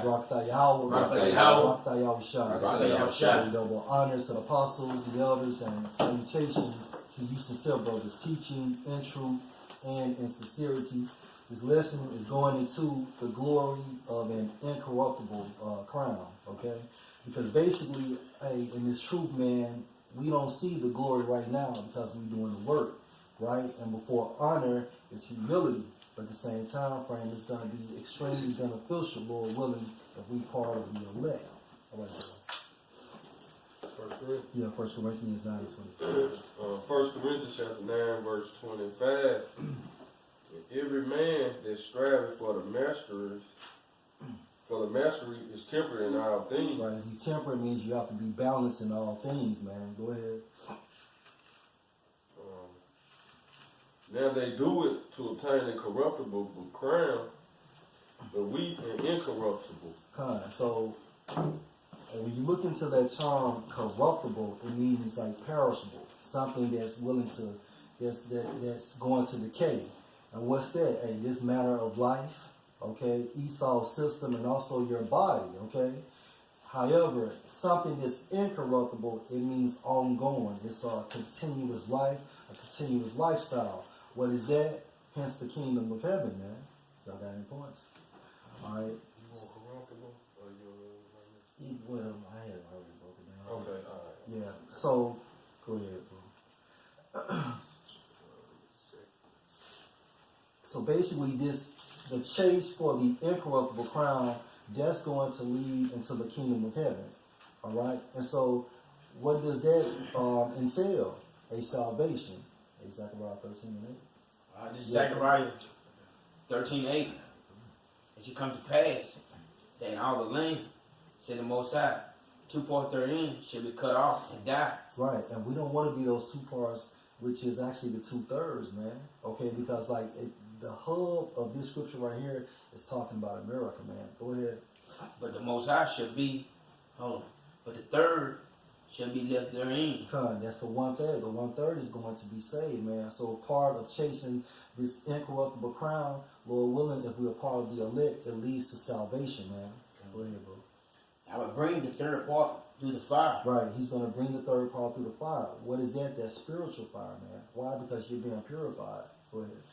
Yahawashi. Double honor to the apostles, the elders, and salutations to you sincere brothers, teaching in truth and in sincerity. This lesson is going into the glory of an incorruptible crown, okay? Because basically, in this truth, man, we don't see the glory right now because we're doing the work, right? And before honor is humility. But at the same time frame, it's going to be extremely beneficial, Lord willing, if we part of the elect. All right. 1 Corinthians. Yeah, 1 Corinthians 9:20. 1 Corinthians chapter 9, verse 25. Every man that striveth for the mastery is temperate in all things. Right. If you temperate means you have to be balanced in all things, man. Go ahead. Now they do it to obtain a corruptible crown, but we an incorruptible. So when you look into that term corruptible, it means like perishable, something that's willing to, that's going to decay. And what's that? Hey, this matter of life, okay, Esau's system, and also your body, okay. However, something that's incorruptible, it means ongoing. It's a continuous life, a continuous lifestyle. What is that? Hence the kingdom of heaven, man. Y'all got any points? All right. You want corruptible? Or you Well, I had it already broken down. okay, all right. Yeah. So, go ahead, bro. So basically, the chase for the incorruptible crown, that's going to lead into the kingdom of heaven. All right. And so, what does that entail? A salvation. Zechariah 13:8. This is Zechariah 13:8. It should come to pass that in all the land, said the Most High, 2 parts therein should be cut off and die. Right, and we don't want to be those 2 parts, which is actually the 2/3, man. Okay, because like the hub of this scripture right here is talking about America, man. Go ahead. But the Most High should be, but the third shall be left therein. That's the 1/3. The 1/3 is going to be saved, man. So part of chasing this incorruptible crown, Lord willing, if we're part of the elect, it leads to salvation, man. Go ahead, bro. I will bring the third part through the fire. Right, he's going to bring the third part through the fire. What is that? That's spiritual fire, man. Why? Because you're being purified. Go ahead.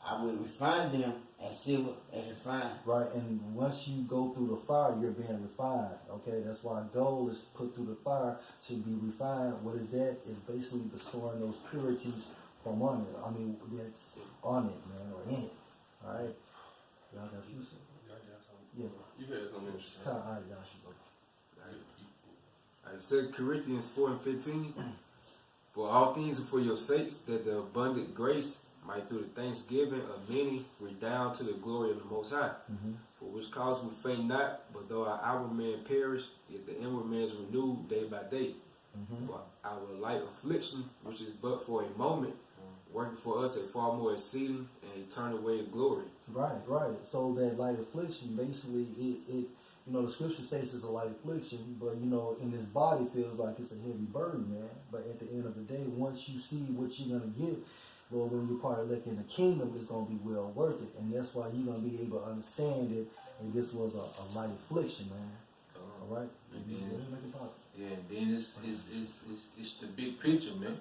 I will refine them as silver as refined. Right, and once you go through the fire, you're being refined. Okay, that's why gold is put through the fire to be refined. What is that? It's basically restoring those purities from on it. I mean, that's on it, man, or in it. All right. Y'all got you? Yeah. You had something interesting. All right, y'all should go. All right, 2 Corinthians 4:15. For all things are for your sakes, that the abundant grace might through the thanksgiving of many redound to the glory of the Most High. For which cause we faint not, but though our outward man perish, yet the inward man is renewed day by day. For our light affliction, which is but for a moment, working for us a far more exceeding and eternal way of glory. Right. So that light affliction, basically, it you know, the scripture states it's a light affliction, but you know, in this body feels like it's a heavy burden, man. But at the end of the day, once you see what you're gonna get, Lord, when you're part of like in the kingdom, it's going to be well worth it. And that's why you're going to be able to understand it. And this was a light affliction, man. All right? And then it's the big picture, man.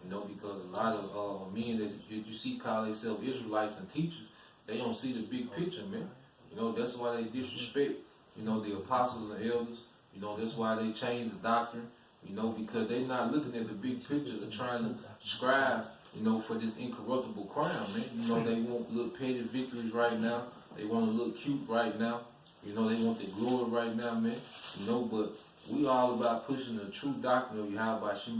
You know, because a lot of men that you see call themselves Israelites and teachers, they don't see the big picture, man. You know, that's why they disrespect, you know, the apostles and elders. You know, that's why they change the doctrine, you know, because they're not looking at the big picture. They're trying to strive, you know, for this incorruptible crown, man. You know, they want little petty victories right now. They want to look cute right now. You know, they want the glory right now, man. You know, but we all about pushing the true doctrine of Yahawashi.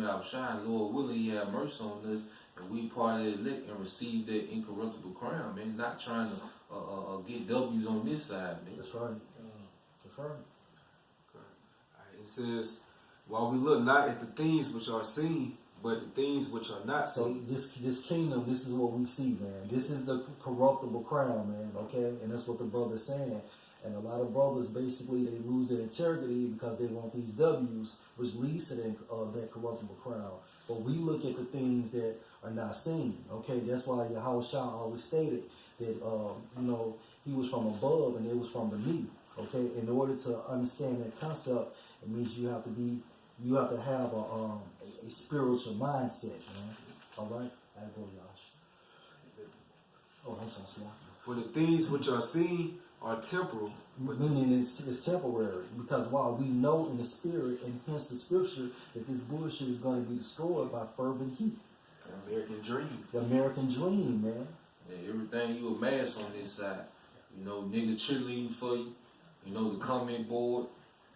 Lord willing, He have mercy on us, and we part of the elect and receive that incorruptible crown, man. Not trying to get W's on this side, man. That's right. That's right. It says, while we look not at the things which are seen, but the things which are not seen. So this kingdom, this is what we see, man. This is the corruptible crown, man, okay? And that's what the brother's saying. And a lot of brothers, basically, they lose their integrity because they want these W's, which leads to that corruptible crown. But we look at the things that are not seen, okay? That's why Yahawashi always stated that, you know, He was from above and it was from beneath. Okay, in order to understand that concept, it means you have to have a spiritual mindset, man. All right, I go, Josh. Oh, I'm sorry, Sly. For the things which are seen are temporal, but Meaning it's temporary, because while we know in the spirit and hence the scripture that this bullshit is going to be destroyed by fervent heat. the American dream. The American dream, man. Yeah, everything you amass on this side, you know, nigga cheerleading for you, you know, the comment board,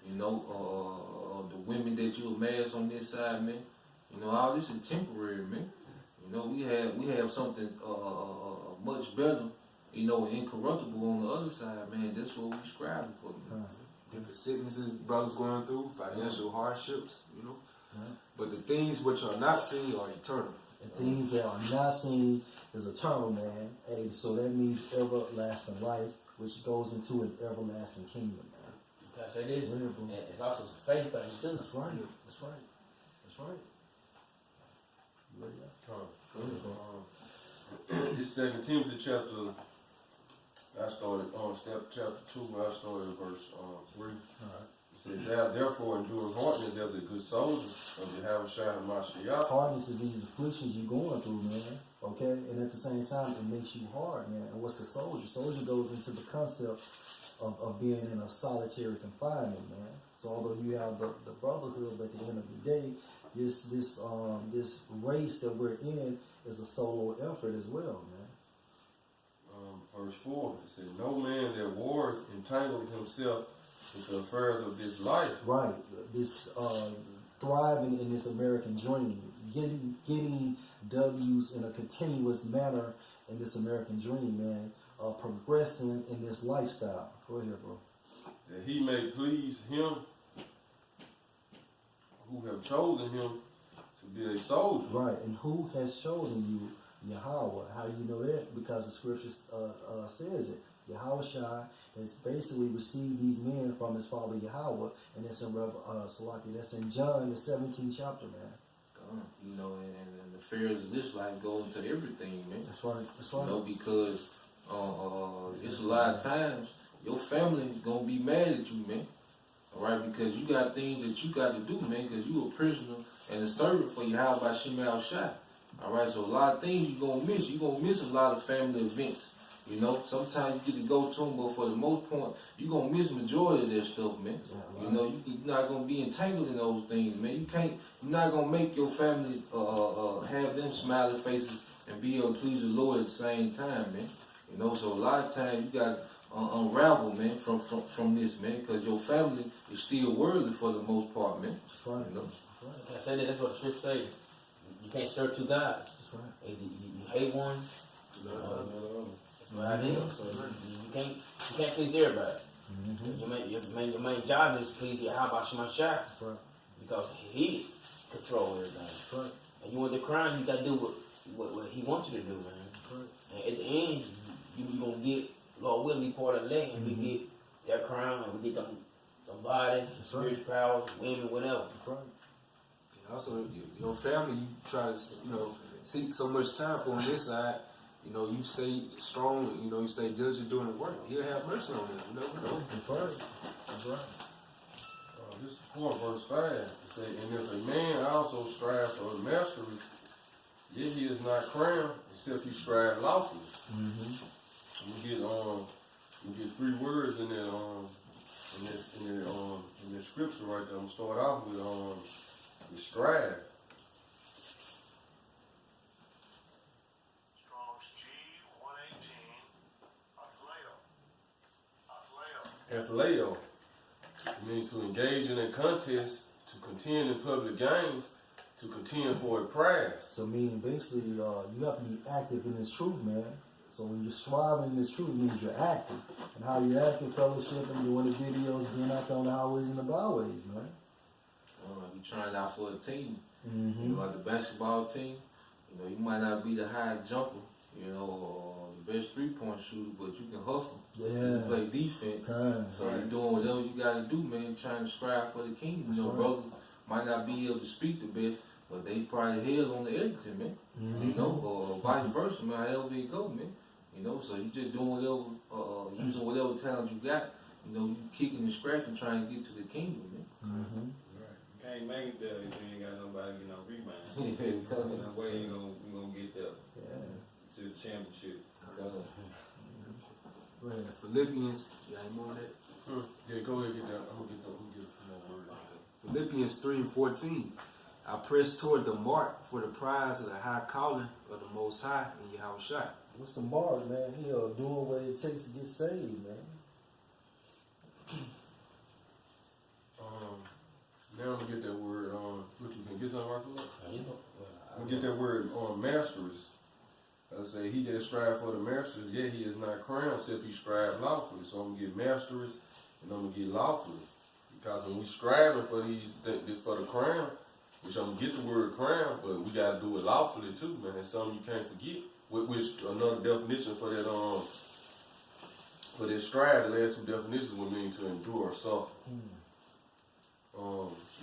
you know, the women that you amass on this side, man. You know, all this is temporary, man. You know, we have something much better, you know, incorruptible on the other side, man. That's what we striving for, man. Different sicknesses brothers going through, financial hardships, you know. Yeah. But the things which are not seen are eternal. And things that are not seen is eternal, man. Hey, so that means everlasting life, which goes into an everlasting kingdom, man. Because it is, Yeah, bro. and it's also a faith thing too. That's right. That's right. That's right. You ready? This 2 Timothy chapter, I started on chapter 2, where I started in verse 3. All right. It says, "Thou therefore endure hardness as a good soldier of Yahawashi." Hardness is these afflictions you're going through, man. Okay? And at the same time, it makes you hard, man. And what's a soldier? Soldier goes into the concept of being in a solitary confinement, man. So although you have the brotherhood, but at the end of the day, this race that we're in is a solo effort as well, man. Verse 4, it says, "No man that warreth entangled himself with the affairs of this life." Right. This thriving in this American dream, getting W's in a continuous manner in this American dream, man. Progressing in this lifestyle. Go ahead, bro. "That he may please him who have chosen him to be a soldier." Right. And who has chosen you? Yahawah. How do you know that? Because the scripture says it. Yahawashi has basically received these men from his father Yahawah, and that's in that's in John the 17th chapter, man. You know, and the affairs of this life go into everything, man. That's right. That's You right. know, because it's a lot of times your family gonna be mad at you, man. All right, because you got things that you got to do, man. Because you a prisoner and a servant for Yahawashi. All right, so a lot of things you gonna miss. You gonna miss a lot of family events. You know, sometimes you get to go to them, but for the most part, you gonna miss majority of that stuff, man. Yeah, You know, you're not gonna be entangled in those things, man. You're not gonna make your family have them smiling faces and be able to please the Lord at the same time, man. You know, so a lot of times you gotta unravel, man, from this, man, because your family is still worthy for the most part, man. That's right. You know? I say that. That's what the scripture say. You can't serve two gods. That's right. Either you hate one. That's what it is. So you can't please everybody. Mm-hmm. Your main job is to please Yahawashi. That's right. Because he control everything. That's right. And you want the crown, you gotta do what he wants you to do, man. That's right. And at the end, you gonna get, Lord willing, be part of the elect, and we get that crown, and we get them body, spiritual powers, women, whatever. That's right. And also, your family, you try to, seek so much time for on this side. You stay strong, you stay diligent doing the work. He'll have mercy on them. You never know. That's right. That's right. This is 4 verse 5. It says, "And if a man also strive for mastery, yet he is not crowned, except he strive lawfully." Mm-hmm. You get 3 words in there, in this scripture right there. I'm gonna start off with strive. Strong's G118, Athleo. It means to engage in a contest, to contend in public games, to contend for a prize. So meaning basically, you have to be active in this truth, man. So when you're striving in this truth, it means you're active. And how you're active, fellowshipping, doing the videos, being out there on the highways and the byways, man. You trying out for a team. Mm-hmm. You know, like the basketball team. You might not be the high jumper, or the best 3-point shooter, but you can hustle. Yeah. You play defense. So you're doing whatever you got to do, man, trying to strive for the kingdom. Right. Brothers might not be able to speak the best, but they probably held on the editing, man. Mm-hmm. Or vice versa, man, however it go, man. So you just doing whatever, using whatever talent you got, You know, you kicking and scratching trying to get to the kingdom, man. Mm-hmm. Right. You can't make it there if you ain't got nobody get no rebound. Yeah, Ain't no way you gonna get there Yeah. to the championship. Go ahead. Philippians, you ain't more on that? Yeah, go ahead and get that. I'm gonna get a few more words. Philippians 3:14. I press toward the mark for the prize of the high calling of the Most High in Yahawashi. What's the mark, man? He doing what it takes to get saved, man. Now I'm gonna get that word what you can get something right for? I'm gonna get that word masteries. I say he that strive for the masteries, yet he is not crowned, except he strive lawfully. So I'm gonna get masteries and I'm gonna get lawfully. Because when we striving for for the crown, which I'm gonna get the word crown, but we gotta do it lawfully too, man. It's something you can't forget. Which another definition for that strive, the last two definitions would mean to endure or suffer.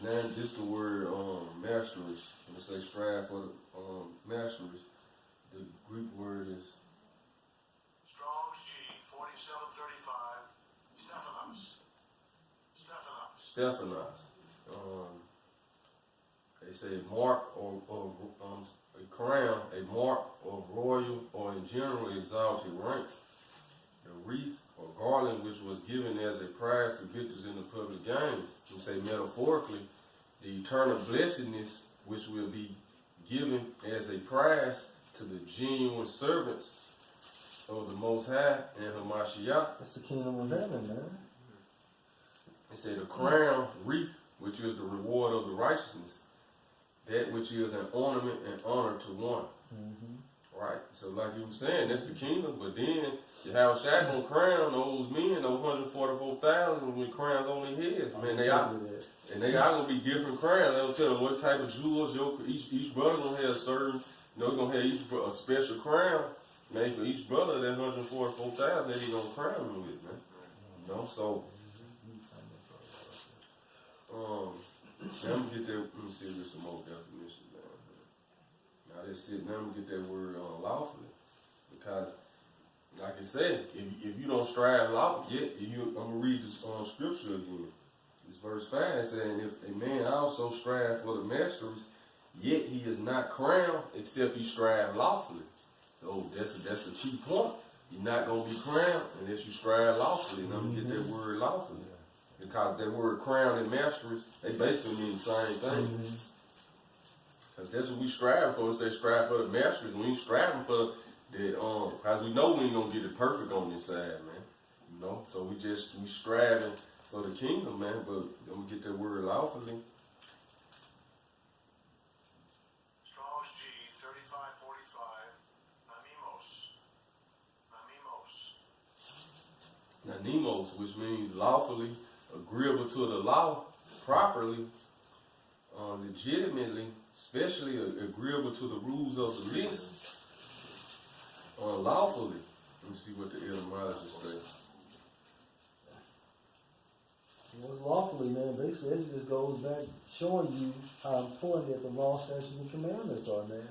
Now this the word masteries. When they say strive for the masteries, the Greek word is Strong's G 4735 Stephanos. They say mark or a crown, a mark or royal or in general exalted rank. The wreath or garland which was given as a prize to victors in the public games. We say metaphorically, the eternal blessedness which will be given as a prize to the genuine servants of the Most High and Hamashiach. That's the kingdom of heaven, man. It said the crown, wreath, which is the reward of the righteousness, that which is an ornament and honor to one. Right? So like you were saying, that's the kingdom, but then you have Shaq gonna crown those men, those 144,000 with crowns on their heads. Man, they are gonna be different crowns. They'll tell them what type of jewels each brother gonna have certain, gonna have a special crown made for each brother. That 144,000 that he gonna crown them with, man. So now I'm gonna get that. Let me see if there's some more definitions down here. Now that's it. Now I'm gonna get that word lawfully, because, like I said, if you don't strive lawfully, I'm gonna read this scripture again. This verse 5 saying, "If a man also strive for the masteries, yet he is not crowned, except he strive lawfully." So that's a key point. You're not gonna be crowned unless you strive lawfully. And I'm gonna get that word lawfully. Because that word crown and masteries, they basically mean the same thing. Because that's what we strive for. They strive for the masteries. We ain't striving for that, because we know we ain't gonna get it perfect on this side, man. So we striving for the kingdom, man. But I'm gonna get that word lawfully. Strong's G 3545 Nanimos, which means lawfully, agreeable to the law, properly, legitimately, especially agreeable to the rules of the list, lawfully. Let me see what the etymology say. What's lawfully, man? Basically, it just goes back showing you how important that the law, statutes, and commandments are, man.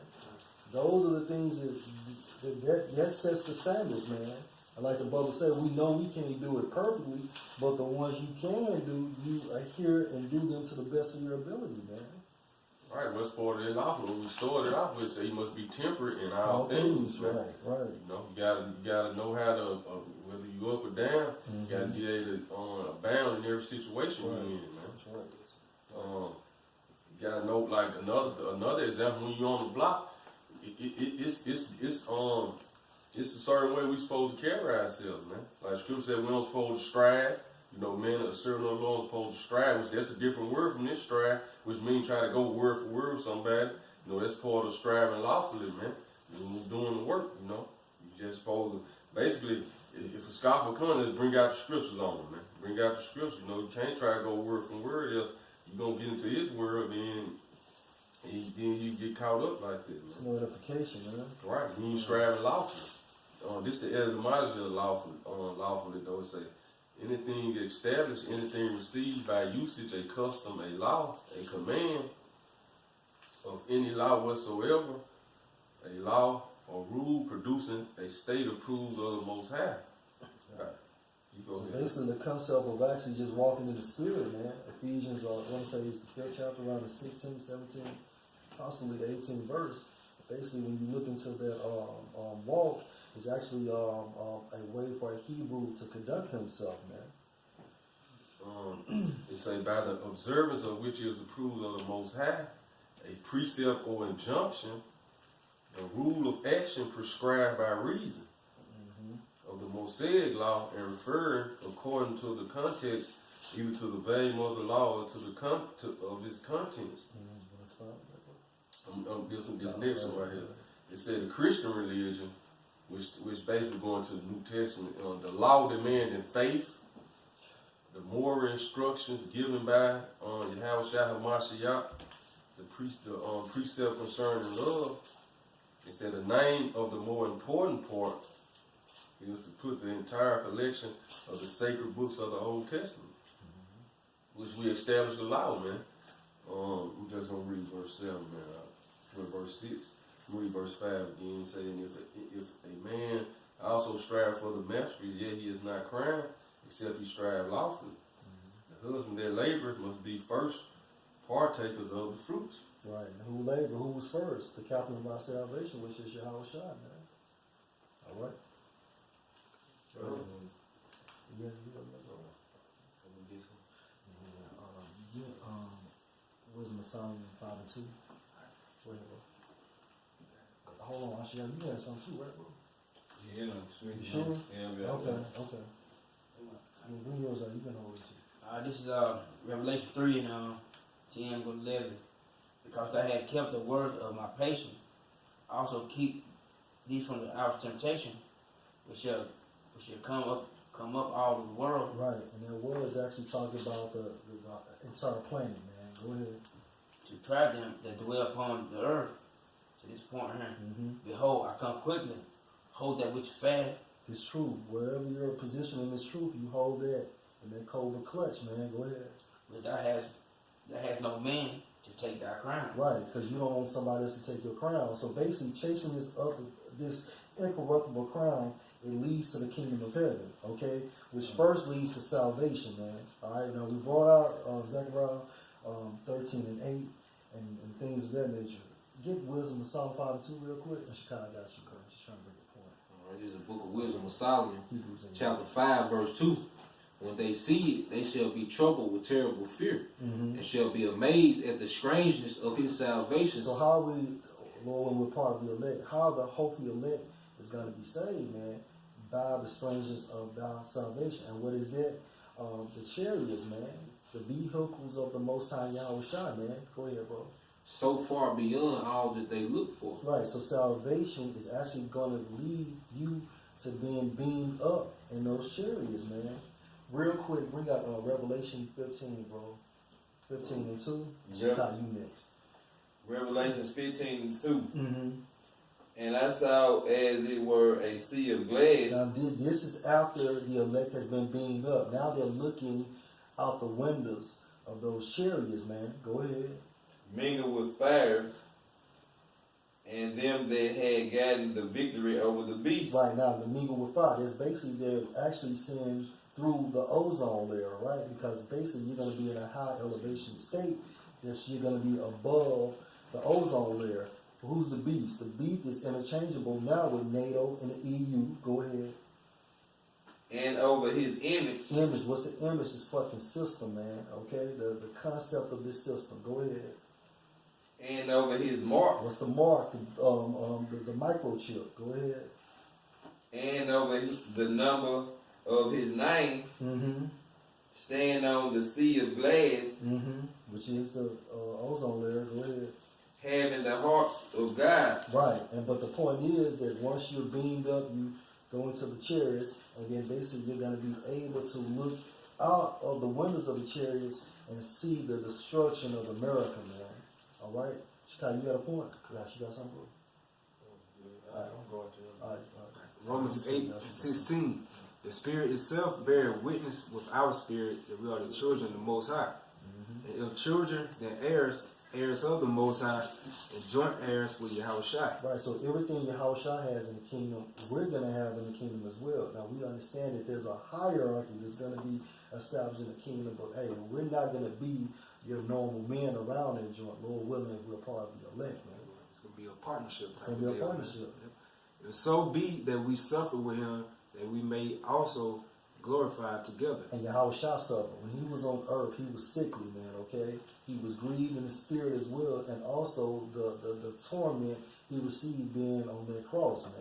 Those are the things that sets the standards, man. And like the brother said, we know we can't do it perfectly, but the ones you can do, you adhere and do them to the best of your ability, man. Right, what's part of it lawful? We started off with say you must be temperate in all things. Right, right. You gotta know how to whether you up or down. You gotta be able to abound in every situation you're in, man. That's right. You gotta know, like another example, when you're on the block, it's a certain way we supposed to carry ourselves, man. Like Scripture said, we don't supposed to strive. Men are serving the Lord supposed to strive, which that's a different word from this strive, which means try to go word for word with somebody. That's part of striving lawfully, man. We're doing the work, You just supposed to, basically, if a scoffer comes, bring out the scriptures on them, man. Bring out the scriptures. You can't try to go word for word, else you're going to get into his word, then you get caught up like that, man. It's no edification, man. Right, you ain't striving lawfully. This the etymology of lawfully, though. It say, anything established, anything received by usage, a custom, a law, a command of any law whatsoever, a law or rule producing a state approved of the Most High. You go So ahead. basically, the concept of actually just walking in the Spirit, man. Ephesians, I want to say it's the 5th chapter, around the 16, 17, possibly the 18th verse. Basically, when you look into that walk, it's actually a way for a Hebrew to conduct himself, man. It say, by the observance of which is approved of the Most High, a precept or injunction, a rule of action prescribed by reason of the Mosaic law and referred according to the context, either to the value of the law or to the of its contents. This next one right here. It said the Christian religion, which basically going to the New Testament, the law demanding faith, the moral instructions given by Yahawashi, the precept concerning love. It said the name of the more important part is to put the entire collection of the sacred books of the Old Testament, which we established the law, man. We're just gonna read verse 7, man. Verse 6. Read verse 5 again, saying, if a man also strive for the mastery, yet he is not crowned, except he strive lawfully. The husband that laboreth must be first partakers of the fruits. Right. And who labored? Who was first? The captain of our salvation, which is Yahawashi, man. All right. Wisdom of Solomon 5 and 2. Go ahead, bro. Hold on, Ashiya, you had something too, right, bro? Yeah, no, sweet. You sure? Yeah, Okay. Yeah, bring yours out. You've been holding too. This is Revelation 3 and 10 to 11. Because thou had kept the word of my patience, I also keep thee from the hour of temptation, which shall come up all over the world. Right, and that word is actually talking about the entire planet, man. Go ahead. To try them that dwell upon the earth. To this point here. Behold, I come quickly. Hold that which fast. It's truth. Wherever you're positioned in this truth, you hold that in that cobra clutch, man. Go ahead. But thou has no man to take thy crown. Right, because you don't want somebody else to take your crown. So basically, chasing this incorruptible crown, it leads to the kingdom of heaven, okay? Which first leads to salvation, man. All right, now we brought out Zechariah 13 and 8 and things of that nature. Get wisdom of Psalm 5 and 2 real quick, and she kind of got you, girl. She's trying to make a point. All right, this is the book of Wisdom of Solomon, Hebrews chapter 5, verse 2. When they see it, they shall be troubled with terrible fear, and shall be amazed at the strangeness of his salvation. So how we, Lord, when we're part of the elect, how the hopefully elect is going to be saved, man, by the strangeness of thy salvation. And what is that? The chariots, man, the vehicles of the Most High Yahawashi, man. Go ahead, bro. So far beyond all that they look for. Right, so salvation is actually going to lead you to being beamed up in those chariots, man. Real quick, bring out Revelation 15, bro. 15 and 2. Yep. Check out you next. Revelations 15 and 2. And I saw as it were a sea of glass. Now, this is after the elect has been beamed up. Now they're looking out the windows of those chariots, man. Go ahead. Mingled with fire, and them that had gotten the victory over the beast. Right now, the mingle with fire. It's basically they're actually seeing through the ozone layer, right? Because basically you're going to be in a high elevation state that you're going to be above the ozone layer. Who's the beast? The beast is interchangeable now with NATO and the EU. Go ahead. And over his image. Image. What's the image? This fucking system, man. Okay? The concept of this system. Go ahead. And over his mark. What's the mark? The microchip. Go ahead. And over the number of his name. Stand on the sea of glass. Which is the ozone layer. Go ahead. Having the heart of God. Right. But the point is that once you're beamed up, you go into the chariots, and then basically you're going to be able to look out of the windows of the chariots and see the destruction of America, man. All right? Chicago, you got a point? Gosh, you got something, bro? All right. I'm going to. All right. Romans 8:16. The Spirit itself beareth witness with our spirit that we are the children of the Most High. And if children, then heirs, heirs of the Most High and joint heirs with Yahawashi. Right, so everything Yahawashi has in the kingdom, we're going to have in the kingdom as well. Now, we understand that there's a hierarchy that's going to be established in the kingdom, but hey, we're not going to be your normal men around that joint. Lord willing, if we're part of the elect, man. It's going to be a partnership. It's going to be a partnership. And so be that we suffer with him, that we may also glorify together. And Yahawashi suffered. When he was on earth, he was sickly, man, okay? He was grieved in the spirit as well, and also the torment he received being on that cross, man.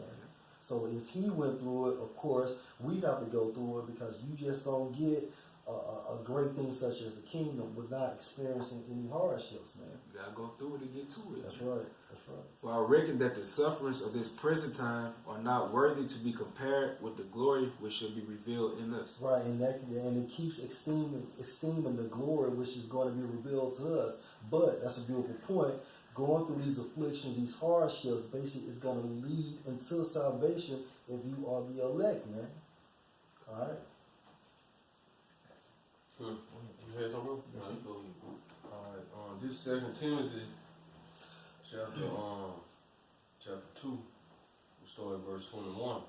So if he went through it, of course, we have to go through it, because you just don't get a great thing such as the kingdom without experiencing any hardships, man. You got to go through it to get to it. That's right. That's right. For I reckon that the sufferings of this present time are not worthy to be compared with the glory which shall be revealed in us. Right, and it keeps esteeming the glory which is going to be revealed to us. But that's a beautiful point. Going through these afflictions, these hardships, basically is going to lead into salvation if you are the elect, man. All right. Good. You had something? No, you go ahead. All right. This 2 Timothy chapter 2, we start at verse 21.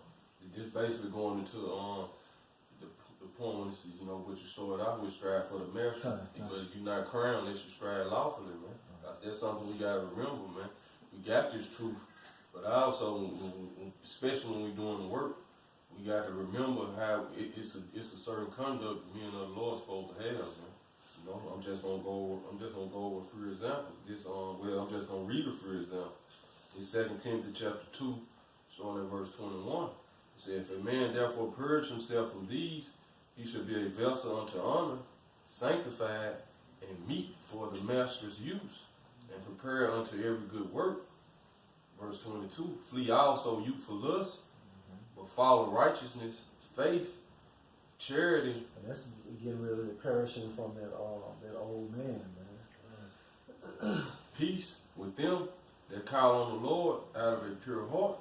This basically going into the point when it says, you know, what you started out with, strive for the mastery. Because if you're not crowned, unless you strive lawfully, man. That's something we got to remember, man. We got this truth, but also, especially when we're doing the work, we got to remember how it's a certain conduct me and the Lord supposed to have, man. You know, I'm just gonna go over a few examples. I'm just gonna read a few examples. In 2 Timothy chapter 2, starting at verse 21, it says, "If a man therefore purge himself from these, he should be a vessel unto honor, sanctified, and meet for the master's use, and prepare unto every good work." Verse 22, "Flee also youthful lust, but follow righteousness, faith, charity." And that's getting rid of the perishing from that old man, man. "Peace with them that call on the Lord out of a pure heart."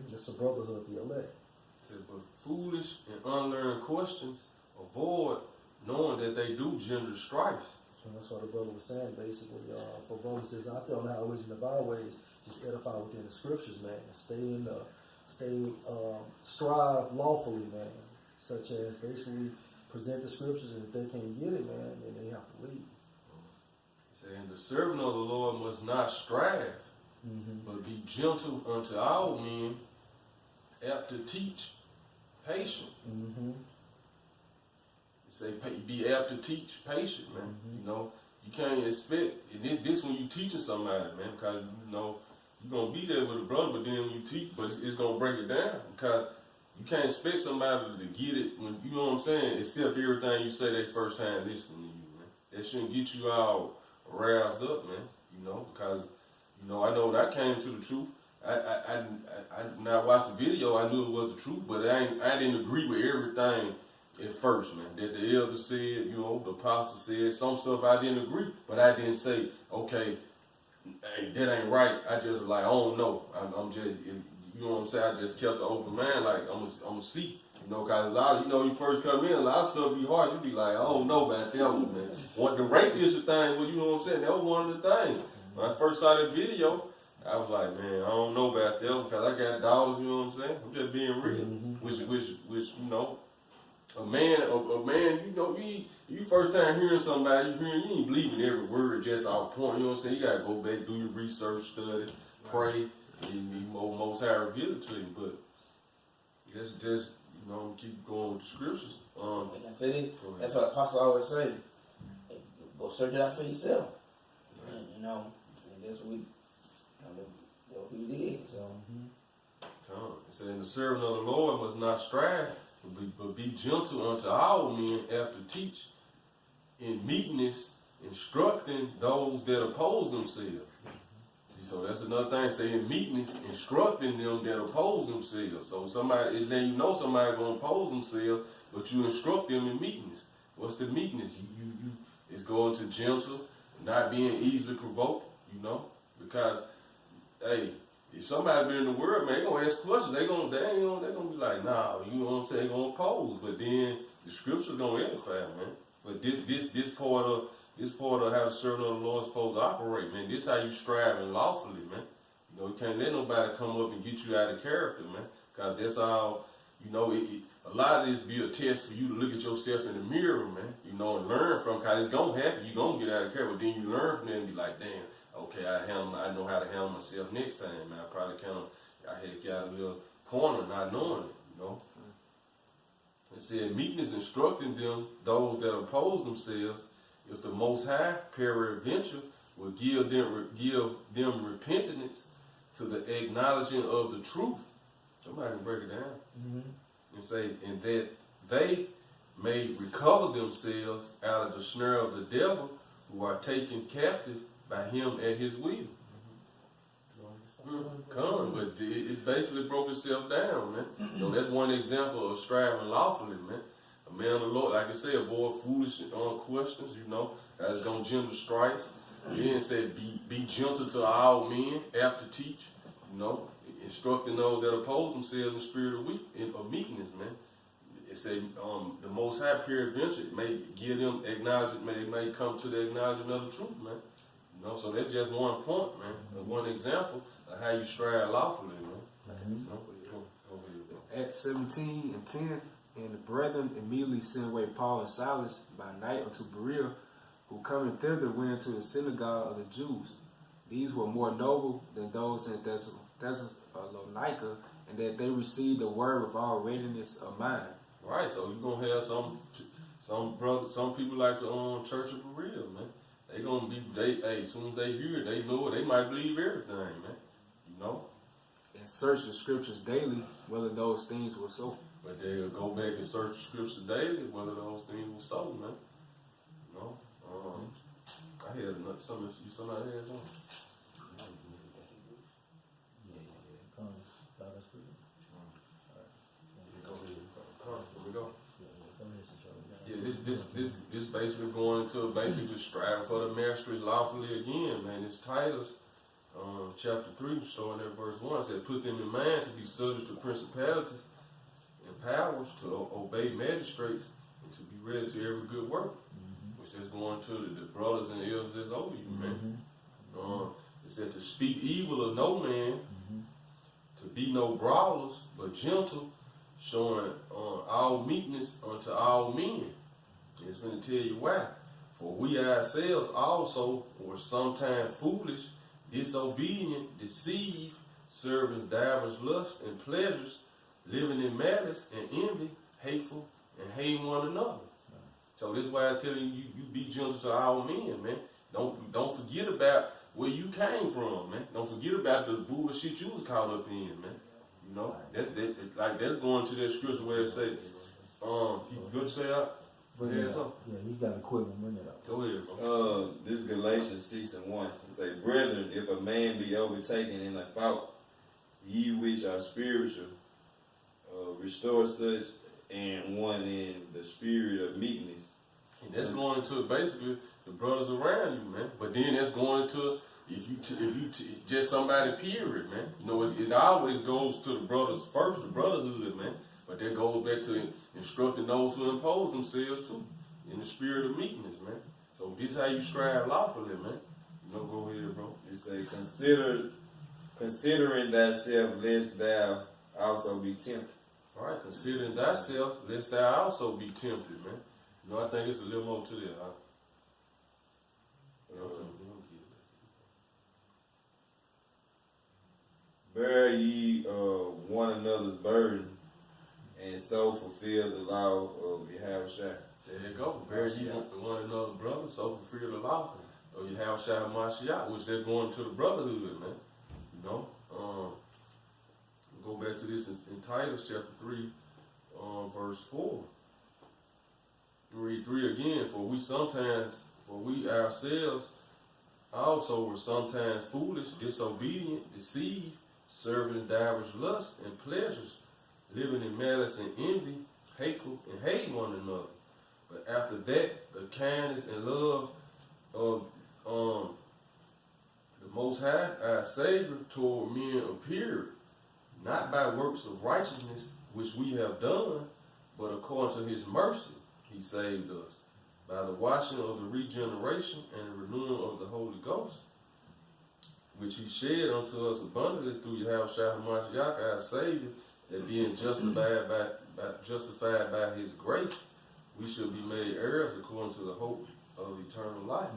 That's a brotherhood, the elect. It says, "But foolish and unlearned questions avoid, knowing that they do gender strifes." And that's what the brother was saying, basically. For brothers that's out there on the highways and the byways, just edify within the scriptures, man. Strive lawfully, man. Such as basically present the scriptures, and if they can't get it, man, then they have to leave. It says, "And the servant of the Lord must not strive, but be gentle unto all men, apt to teach, patient." It say, be apt to teach, patient, man. You know, you can't expect, and this when you teaching somebody, man, because, you know, you're going to be there with a brother, but then when you teach, but it's going to break it down, because you can't expect somebody to get it when, you know what I'm saying, except everything you say they first time listening to you, man. That shouldn't get you all roused up, man, you know, because, you know, I know when I came to the truth, when I watched the video, I knew it was the truth, but I didn't agree with everything at first, man. That the elder said, you know, the apostle said, some stuff I didn't agree, but I didn't say, okay, hey, that ain't right. I just like, I don't know. I'm just, you know what I'm saying? I just kept an open mind, like, I'm gonna see. You know, because a lot of, you know, you first come in, a lot of stuff be hard. You be like, I don't know about that one, man. What the rape is the thing, well, you know what I'm saying? That was one of the things. When I first saw that video, I was like, man, I don't know about that because I got dollars, you know what I'm saying? I'm just being real. Which, you know, a man, you know, you first time hearing somebody, you ain't believing every word just off point, you know what I'm saying? You gotta go back, do your research, study, pray, and most high reveal it to you. But just you know, keep going with the scriptures. Like I said, that's what the apostle always say. Go search it out for yourself. And, you know, and that's what we did. So. It said, "And the servant of the Lord must not strive, but be gentle unto all men, apt to teach, in meekness, instructing those that oppose themselves." See, so that's another thing. Saying meekness, instructing them that oppose themselves. So somebody, then you know somebody gonna oppose themselves, but you instruct them in meekness. What's the meekness? You is going to gentle, not being easily provoked. You know, because hey, if somebody been in the world, man, they gonna ask questions. They gonna be like, nah, you know what I'm saying? They gonna oppose, but then the scripture's gonna edify, man. But this part of This part of how the servant of the Lord is supposed to operate, man. This how you striving lawfully, man. You know, you can't let nobody come up and get you out of character, man. Because that's all, you know, a lot of this be a test for you to look at yourself in the mirror, man. You know, and learn from, because it's going to happen. You're going to get out of character. But then you learn from them and be like, damn, okay, I know how to handle myself next time, man. I probably I had got a little corner not knowing it, you know. It said, meekness instructing them, those that oppose themselves, if the Most High, peradventure, will give them repentance to the acknowledging of the truth. Somebody can break it down. And say, and that they may recover themselves out of the snare of the devil, who are taken captive by him at his will. Come, but it basically broke itself down, man. So that's one example of striving lawfully, man. A man of the Lord, like I say, avoid foolish questions, you know, that's gonna gender strife. It didn't say be gentle to all men, apt to teach, you know, instructing those that oppose themselves in the spirit of meekness, man. It said the Most High peradventure may give them acknowledgement, may come to the acknowledgement of the truth, man. You know, so that's just one point, man. One example of how you strive lawfully, man. So, Acts 17 and 10, and the brethren immediately sent away Paul and Silas by night unto Berea, who coming thither went into the synagogue of the Jews. These were more noble than those in Thessalonica, and that they received the word with all readiness of mind. Right, so you're gonna have some people like the Church of Berea, man. They gonna be as soon as they hear it, they know it, they might believe everything, man. You know? And search the scriptures daily whether those things were so. But they'll go back and search the scriptures daily whether those things were so, man. You know? I had somebody had something. This basically going into striving for the masteries lawfully again, man. It's Titus chapter 3, starting at verse 1, said, put them in mind to be subject to principalities and powers, to obey magistrates, and to be ready to every good work. Which is going to the brothers and elders that's over you, man. It said to speak evil of no man, to be no brawlers, but gentle, showing all meekness unto all men. It's going to tell you why. For we ourselves also were sometimes foolish, disobedient, deceived, serving divers lusts and pleasures, living in malice and envy, hateful, and hating one another. So this is why I tell you be gentle to all men, man. Don't forget about where you came from, man. Don't forget about the bullshit you was caught up in, man. You know, that's going to that scripture where it say, you go to say out. Yeah, you got to quit and bring it up. Go ahead, bro. This is Galatians 6 and 1. It say, brethren, if a man be overtaken in a fault, ye which are spiritual, restore such and one in the spirit of meekness. And that's going into basically the brothers around you, man. But then that's going into if you just somebody period, man. You know, it always goes to the brothers first, the brotherhood, man. But that goes back to instructing those who impose themselves too, in the spirit of meekness, man. So this is how you strive lawfully, man. You know, go ahead, bro. It say, considering thyself, lest thou also be tempted. All right, considering thyself, lest thou also be tempted, man. You know, I think it's a little more to that, huh? Bear ye one another's burden, and so fulfill the law of Yahawashi. There you go. Bear ye one another's brother, so fulfill the law of Yahawashi, which they're going to the brotherhood, man. You know, go back to this in Titus chapter 3, verse 4. Read 3 again. For we ourselves also were sometimes foolish, disobedient, deceived, serving divers lusts and pleasures, living in malice and envy, hateful and hating one another. But after that, the kindness and love of the Most High, our Savior, toward men appeared, not by works of righteousness which we have done, but according to His mercy He saved us, by the washing of the regeneration and the renewing of the Holy Ghost, which he shed unto us abundantly through Yahawashi our Savior, that being justified by his grace, we shall be made heirs according to the hope of eternal life.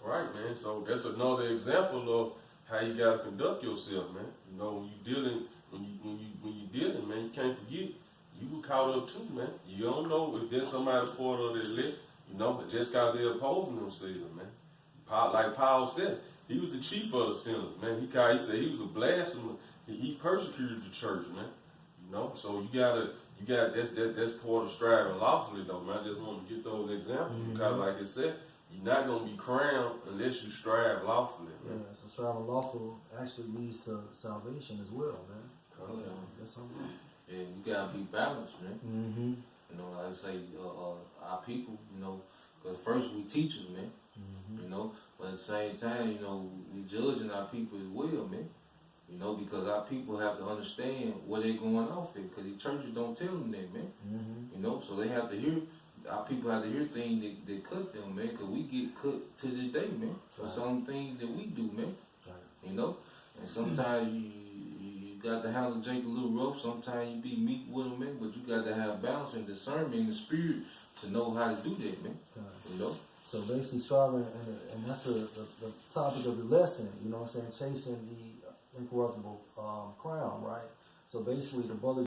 Right, man. So that's another example of how you gotta conduct yourself, man. You know, when you dealing, man, you can't forget you were caught up too, man. You don't know if there's somebody part of the elect, you know, just cause they're opposing themselves, man. Like Paul said, he was the chief of the sinners, man. He said he was a blasphemer. He persecuted the church, man. You know, so you got that's part of striving lawfully, though, man. I just want to get those examples because, like I said, you're not gonna be crowned unless you strive lawfully, man. Yeah, so striving lawful actually leads to salvation as well, man. That's something. And you gotta be balanced, man. Mm-hmm. You know, like I say, our people, you know, because first we teachers, man. You know, but at the same time, you know, we judging our people as well, man. You know, because our people have to understand where they're going off at, because the churches don't tell them that, man. You know, so they have to hear, our people have to hear things that cut them, man, because we get cut to this day, man, for some things that we do, man. You know, and sometimes you got to handle Jake a little rough, sometimes you be meek with them, man, but you got to have balance and discernment in the spirit to know how to do that, man. You know? So basically striving, and that's the topic of the lesson, you know what I'm saying, chasing the incorruptible crown, right? So basically the brother